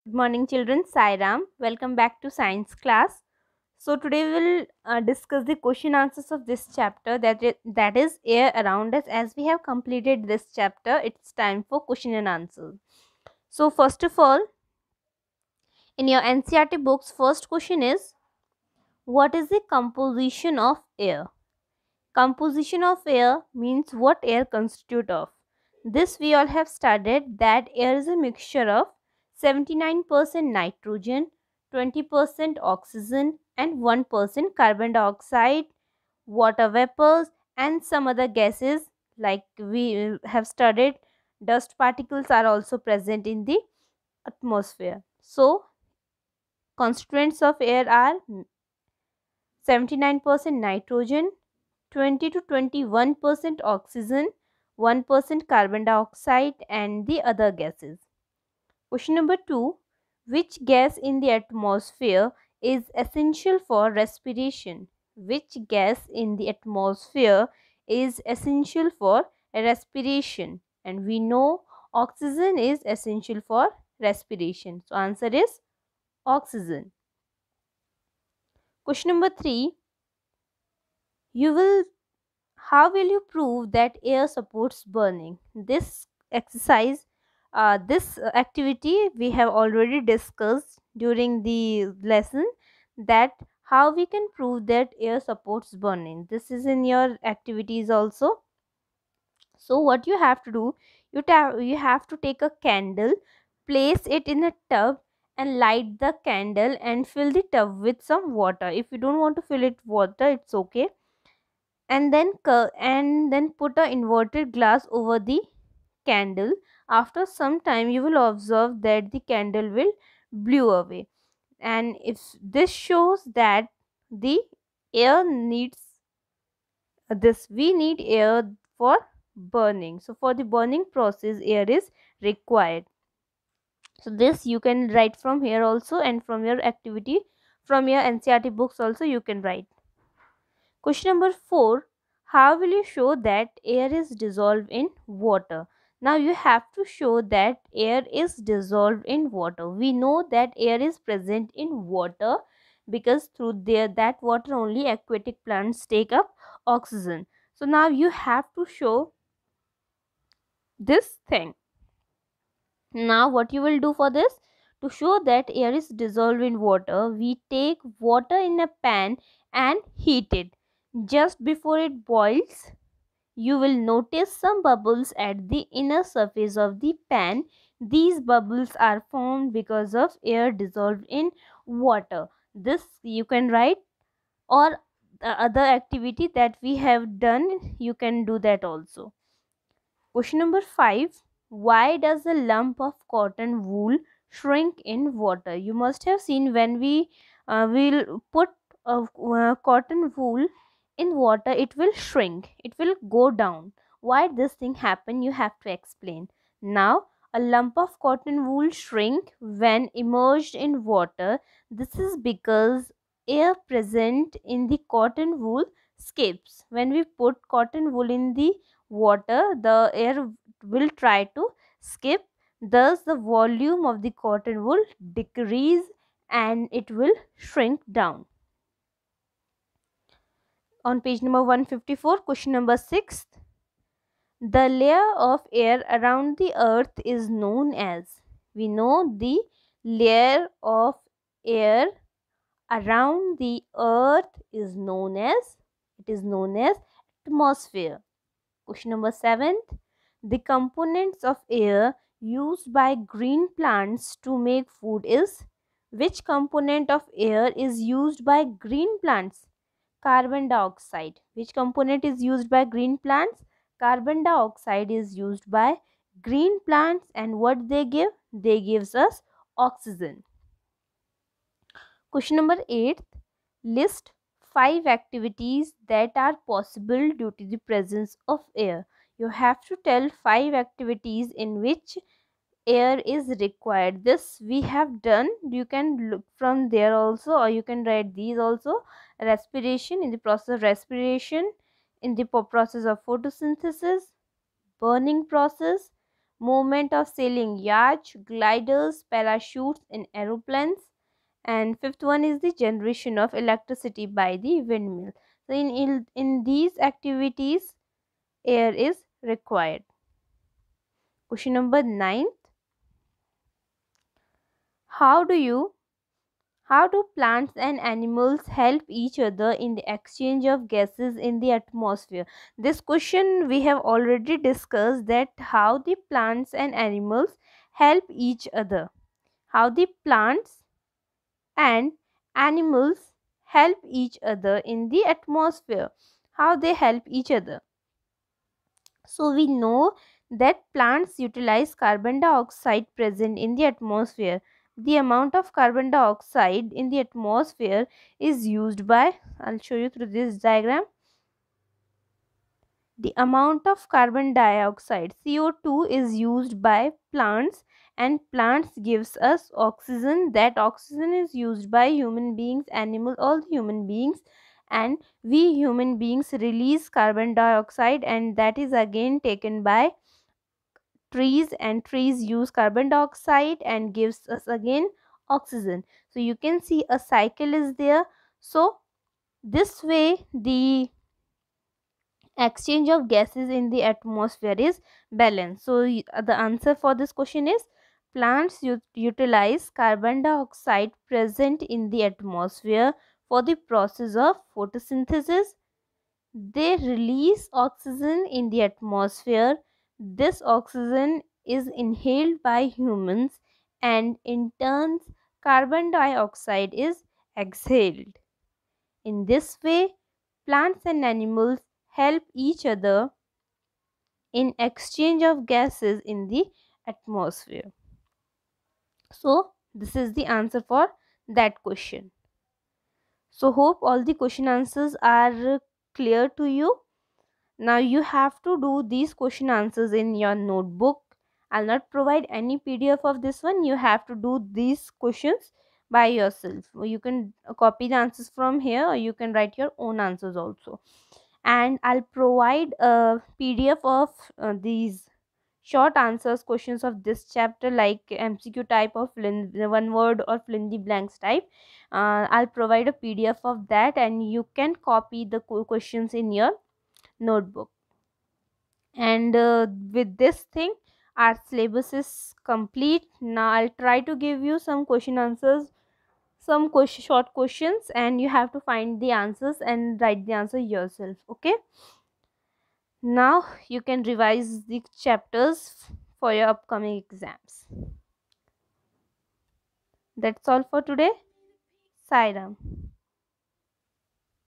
Good morning children, Sairam. Welcome back to science class. So today we will discuss the question answers of this chapter that is air around us. As we have completed this chapter, it's time for question and answers. So first of all, in your NCERT books, first question is, what is the composition of air? Composition of air means what air constitute of. This we all have studied that air is a mixture of 79% nitrogen, 20% oxygen and 1% carbon dioxide, water vapors and some other gases like we have studied. Dust particles are also present in the atmosphere. So constituents of air are 79% nitrogen, 20 to 21% oxygen, 1% carbon dioxide and the other gases. Question number 2. Which gas in the atmosphere is essential for respiration? Which gas in the atmosphere is essential for respiration? And we know oxygen is essential for respiration. So answer is oxygen. Question number 3. You will How will you prove that air supports burning? This activity we have already discussed during the lesson, that how we can prove that air supports burning. This is in your activities also. So what you have to do, you have to take a candle, place it in a tub and light the candle and fill the tub with some water. If you don't want to fill it water, it's okay, and then put a inverted glass over the candle. After some time you will observe that the candle will blow away, and if this shows that the air needs this we need air for burning. So for the burning process air is required. So this you can write from here also, and from your activity from your NCERT books also you can write. Question number 4. How will you show that air is dissolved in water? Now you have to show that air is dissolved in water. We know that air is present in water because through that water only aquatic plants take up oxygen. So now you have to show this thing. Now what you will do for this? To show that air is dissolved in water, we take water in a pan and heat it. Just before it boils, you will notice some bubbles at the inner surface of the pan. These bubbles are formed because of air dissolved in water. This you can write, or the other activity that we have done, you can do that also. Question number 5. Why does a lump of cotton wool shrink in water? You must have seen when we will put cotton wool in water, it will shrink, it will go down. Why this thing happen, you have to explain. Now a lump of cotton wool shrink when immersed in water. This is because air present in the cotton wool escapes. When we put cotton wool in the water, the air will try to skip, thus the volume of the cotton wool decrease and it will shrink down. On page number 154, question number 6. The layer of air around the earth is known as. We know the layer of air around the earth is known as, it is known as atmosphere. Question number 7. The components of air used by green plants to make food is. Which component of air is used by green plants? Carbon dioxide. Which component is used by green plants? Carbon dioxide is used by green plants, and what they give? They gives us oxygen. Question number 8. List 5 activities that are possible due to the presence of air. You have to tell 5 activities in which air is required. This we have done. You can look from there also, or you can write these also. Respiration, in the process of respiration, in the process of photosynthesis, burning process, movement of sailing yachts, gliders, parachutes in aeroplanes. And fifth one is the generation of electricity by the windmill. So in these activities, air is required. Question number 9. How do you How do plants and animals help each other in the exchange of gases in the atmosphere? This question we have already discussed, that how the plants and animals help each other. How the plants and animals help each other in the atmosphere. How they help each other. So we know that plants utilize carbon dioxide present in the atmosphere. The amount of carbon dioxide in the atmosphere is used by, I'll show you through this diagram. The amount of carbon dioxide CO2 is used by plants, and plants gives us oxygen. That oxygen is used by human beings, animal, all human beings, and we human beings release carbon dioxide, and that is again taken by trees, and trees use carbon dioxide and gives us again oxygen. So you can see a cycle is there. So this way the exchange of gases in the atmosphere is balanced. So the answer for this question is plants utilize carbon dioxide present in the atmosphere for the process of photosynthesis. They release oxygen in the atmosphere. This oxygen is inhaled by humans, and in turn carbon dioxide is exhaled. In this way, plants and animals help each other in exchange of gases in the atmosphere. So, this is the answer for that question. So, hope all the question answers are clear to you. Now you have to do these question answers in your notebook. I'll not provide any PDF of this one. You have to do these questions by yourself. You can copy the answers from here, or you can write your own answers also. And I'll provide a PDF of these short answers questions of this chapter, like MCQ type of one word or fill in the blanks type. I'll provide a PDF of that, and you can copy the questions in your notebook. And with this thing, our syllabus is complete. Now I'll try to give you some question answers, some short questions, and you have to find the answers and write the answer yourself. Okay, now you can revise the chapters for your upcoming exams. That's all for today. Sairam.